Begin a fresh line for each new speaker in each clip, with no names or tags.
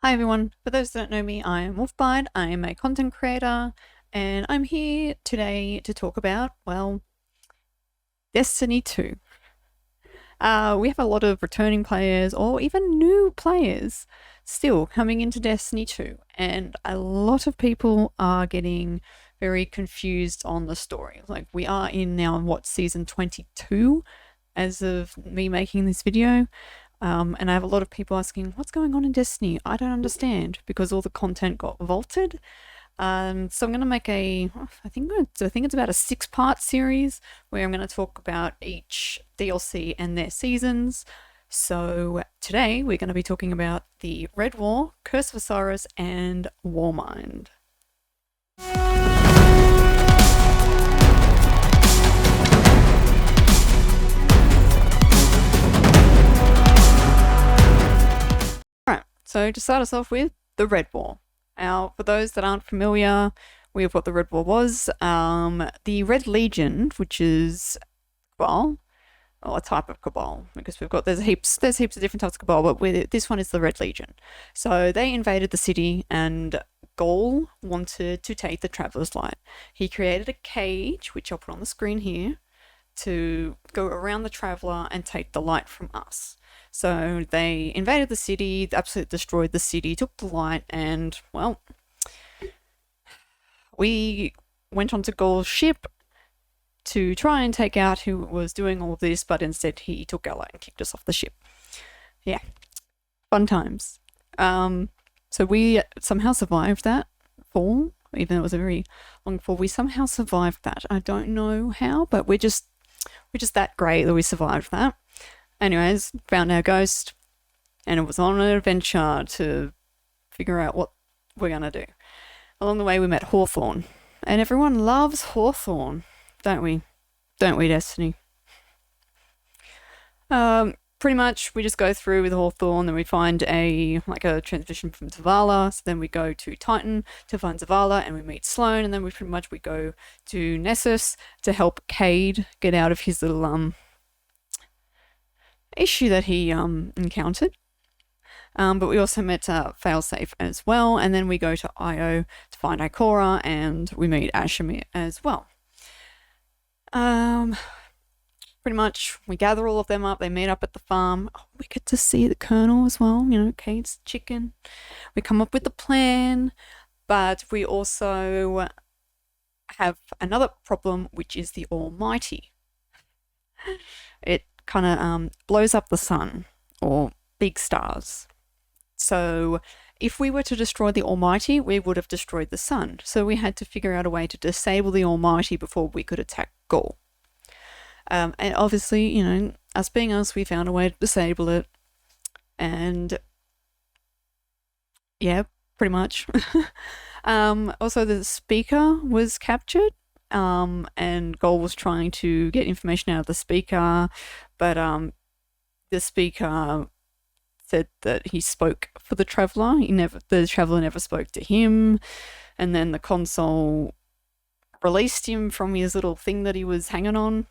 Hi everyone, for those that don't know me, I am Warmind. I am a content creator and I'm here today to talk about, well, Destiny 2. We have a lot of returning players or even new players still coming into Destiny 2, and a lot of people are getting very confused on the story. Like, we are in now, season 22 as of me making this video. And I have a lot of people asking, what's going on in Destiny? I don't understand, because all the content got vaulted. So I'm going to make I think it's about a 6-part series where I'm going to talk about each DLC and their seasons. So today we're going to be talking about the Red War, Curse of Osiris, and Warmind. So to start us off with, the Red War. Now, for those that aren't familiar with what the Red War was, the Red Legion, which is Cabal, or a type of Cabal, because there's heaps of different types of Cabal, but this one is the Red Legion. So they invaded the city, and Gaul wanted to take the Traveler's Light. He created a cage, which I'll put on the screen here, to go around the Traveler and take the light from us. So they invaded the city, absolutely destroyed the city, took the light, and, well, we went onto Gaul's ship to try and take out who was doing all this, but instead he took our light and kicked us off the ship. Yeah, fun times. So we somehow survived that fall, even though it was a very long fall. We somehow survived that. I don't know how, but we're just that great that we survived that. Anyways, found our ghost, and it was on an adventure to figure out what we're gonna do. Along the way, we met Hawthorne, and everyone loves Hawthorne, don't we? Don't we, Destiny? Pretty much, we just go through with Hawthorne, then we find a transition from Zavala, so then we go to Titan to find Zavala, and we meet Sloane, and then we go to Nessus to help Cade get out of his little, issue that he encountered. But we also met Failsafe as well, and then we go to Io to find Ikora, and we meet Ashamir as well. Pretty much, we gather all of them up, they meet up at the farm. Oh, we get to see the Colonel as well, Cade's chicken. We come up with the plan, but we also have another problem, which is the Almighty. It kind of blows up the sun, or big stars. So if we were to destroy the Almighty, we would have destroyed the sun. So we had to figure out a way to disable the Almighty before we could attack Gaul. And obviously, us being us, we found a way to disable it. And yeah, pretty much. Also, the speaker was captured. And Gaul was trying to get information out of the speaker, but the speaker said that he spoke for the Traveler. The Traveler never spoke to him, and then the console released him from his little thing that he was hanging on,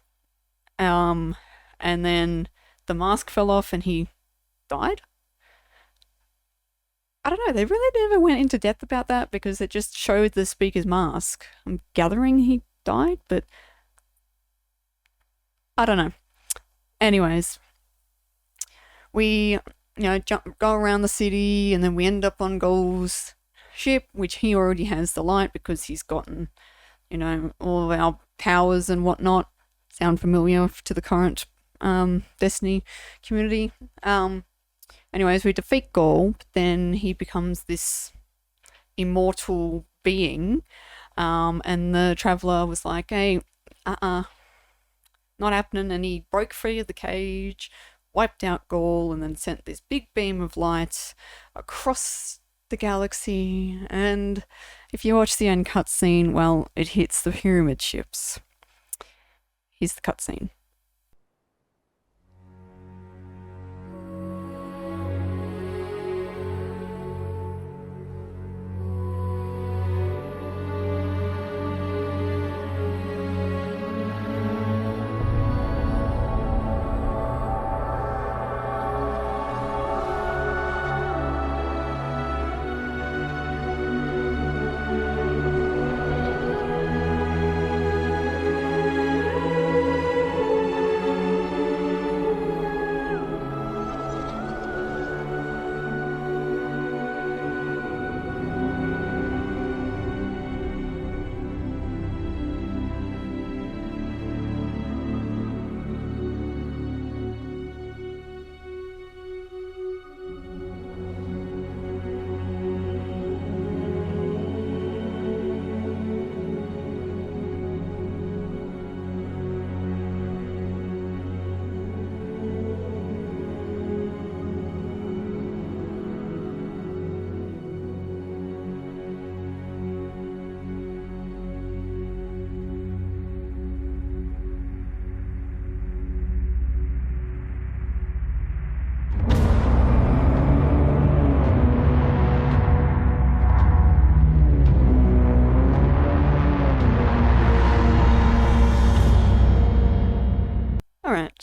and then the mask fell off and he died. I don't know, they really never went into depth about that because it just showed the speaker's mask. I'm gathering he died, but I don't know. Anyways, we, go around the city, and then we end up on Gaul's ship, which he already has the light because he's gotten, all of our powers and whatnot. Sound familiar to the current Destiny community. Anyways, we defeat Gaul, but then he becomes this immortal being, and the Traveler was like, hey, not happening, and he broke free of the cage, wiped out Gaul, and then sent this big beam of light across the galaxy, and if you watch the end cutscene, well, it hits the pyramid ships. Here's the cutscene.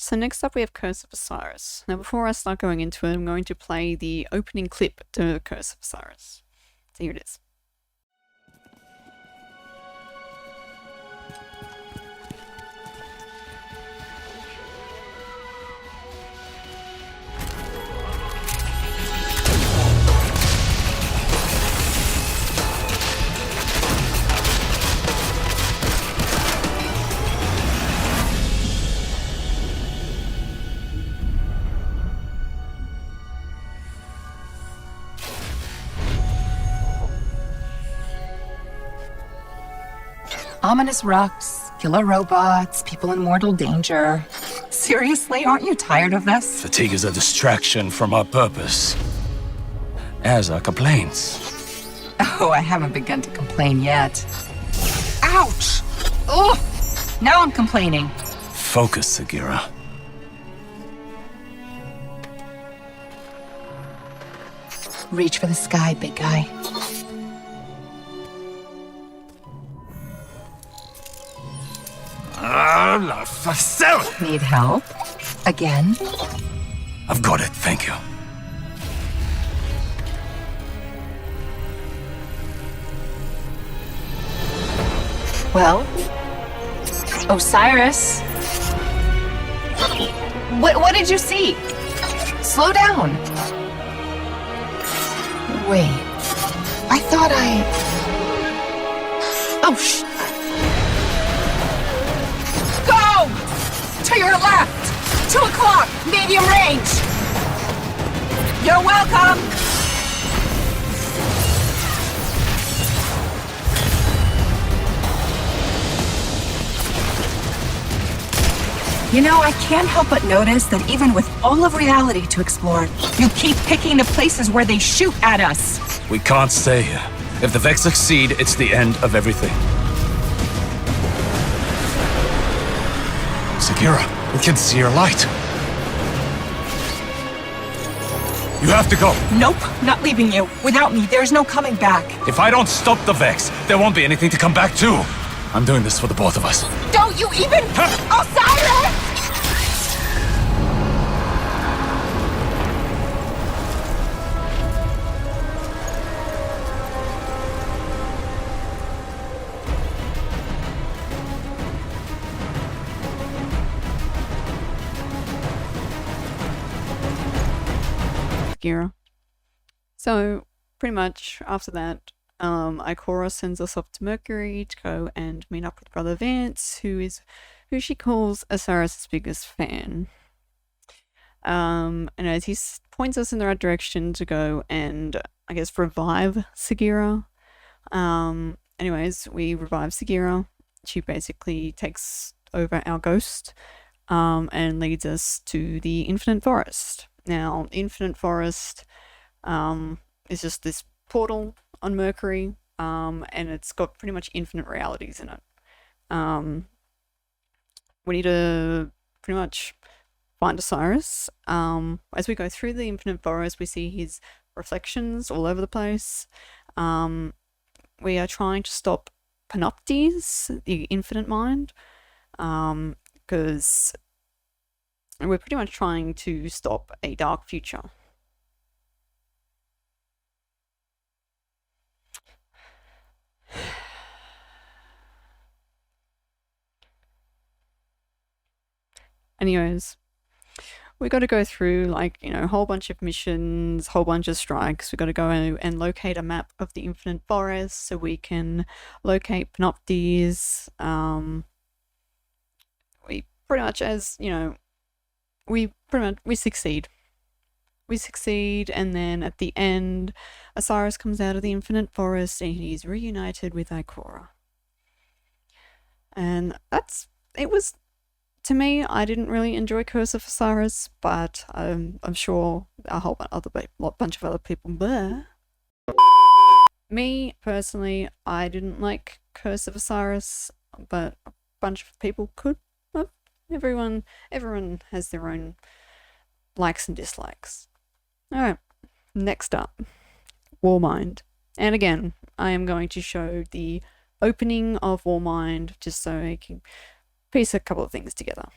so next up we have Curse of Osiris. Now before I start going into it, I'm going to play the opening clip to Curse of Osiris. So here it is.
Ominous rocks, killer robots, people in mortal danger. Seriously, aren't you tired of this?
Fatigue is a distraction from our purpose. As are complaints.
Oh, I haven't begun to complain yet. Ouch! Ugh! Now I'm complaining.
Focus, Sagira.
Reach for the sky, big guy.
La facel!
Need help? Again?
I've got it, thank you.
Well? Osiris? What did you see? Slow down. Wait. I thought Oh, Go! To your left! 2 o'clock! Medium range! You're welcome! You know, I can't help but notice that even with all of reality to explore, you keep picking the places where they shoot at us.
We can't stay here. If the Vex succeed, it's the end of everything. Sagira, we can see your light. You have to go.
Nope, not leaving you. Without me, there's no coming back.
If I don't stop the Vex, there won't be anything to come back to. I'm doing this for the both of us.
Don't you even... Osiris!
Sagira. So pretty much after that, Ikora sends us off to Mercury to go and meet up with Brother Vance, who she calls Osiris' biggest fan. And as he points us in the right direction to go and, I guess, revive Sagira. Anyways, we revive Sagira. She basically takes over our ghost, and leads us to the Infinite Forest. Now, the Infinite Forest is just this portal on Mercury, and it's got pretty much infinite realities in it. We need to pretty much find Osiris. As we go through the Infinite Forest, we see his reflections all over the place. We are trying to stop Panoptes, the Infinite Mind, because we're pretty much trying to stop a dark future. Anyways, we got to go through, like, you know, a whole bunch of missions, whole bunch of strikes. We got to go and locate a map of the Infinite Forest so we can locate Panoptes. We pretty much, as you know, we succeed. We succeed, and then at the end, Osiris comes out of the Infinite Forest and he's reunited with Ikora. And it was. To me, I didn't really enjoy Curse of Osiris, but I'm sure a whole bunch of other people. Bleh. Me, personally, I didn't like Curse of Osiris, but a bunch of people could. Well, everyone has their own likes and dislikes. Alright, next up, Warmind. And again, I am going to show the opening of Warmind just so I can piece a couple of things together.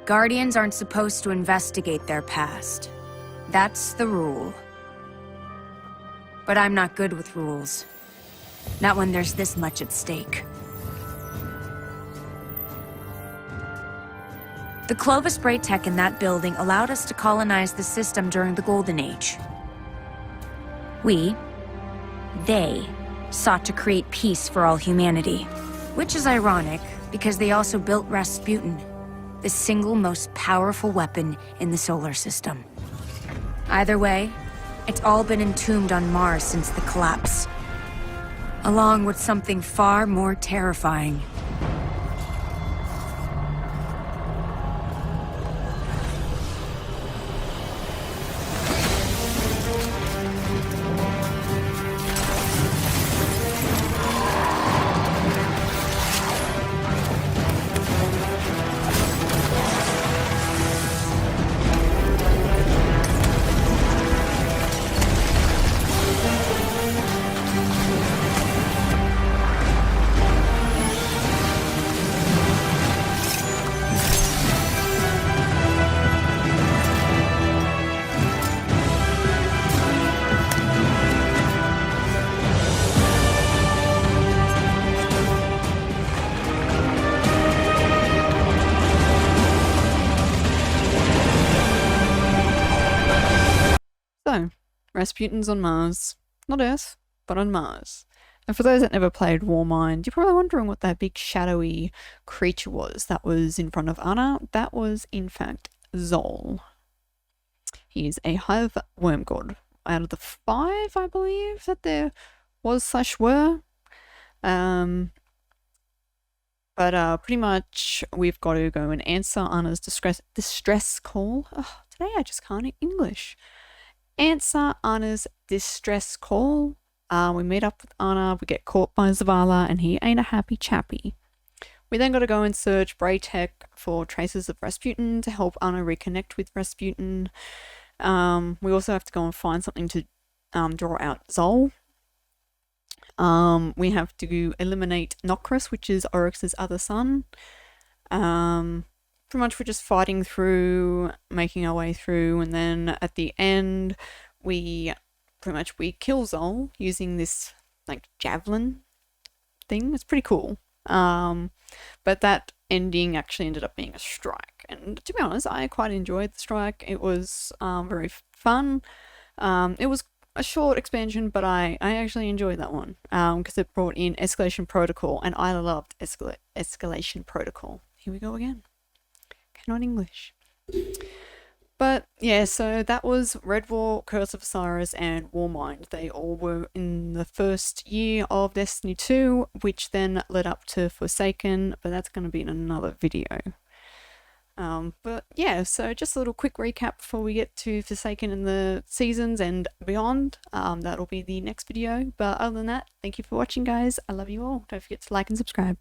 Guardians aren't supposed to investigate their past. That's the rule. But I'm not good with rules. Not when there's this much at stake. The Clovis Spray tech in that building allowed us to colonize the system during the Golden Age. They, sought to create peace for all humanity. Which is ironic, because they also built Rasputin, the single most powerful weapon in the solar system. Either way, it's all been entombed on Mars since the collapse. Along with something far more terrifying.
So, Rasputin's on Mars. Not Earth, but on Mars. And for those that never played Warmind, you're probably wondering what that big shadowy creature was that was in front of Anna. That was, in fact, Zol. He is a hive worm god. Out of the 5, I believe, that there was/were. But pretty much we've got to go and answer Anna's distress call. Oh, today I just can't English. Answer Anna's distress call. We meet up with Anna, we get caught by Zavala, and he ain't a happy chappy. We then got to go and search Braytech for traces of Rasputin to help Anna reconnect with Rasputin. We also have to go and find something to draw out Zol. We have to eliminate Nokris, which is Oryx's other son. Pretty much we're just fighting through, making our way through, and then at the end we kill Zol using this like javelin thing. It's pretty cool. But that ending actually ended up being a strike, and to be honest, I quite enjoyed the strike. It was very fun. It was a short expansion, but I actually enjoyed that one because it brought in Escalation Protocol, and I loved Escalation Protocol. Here we go again. Cannot English. But yeah, so that was Red War, Curse of Osiris, and Warmind. They all were in the first year of Destiny 2, which then led up to Forsaken, but that's going to be in another video. But yeah, so just a little quick recap before we get to Forsaken and the seasons and beyond. That'll be the next video. But other than that, thank you for watching, guys. I love you all. Don't forget to like and subscribe.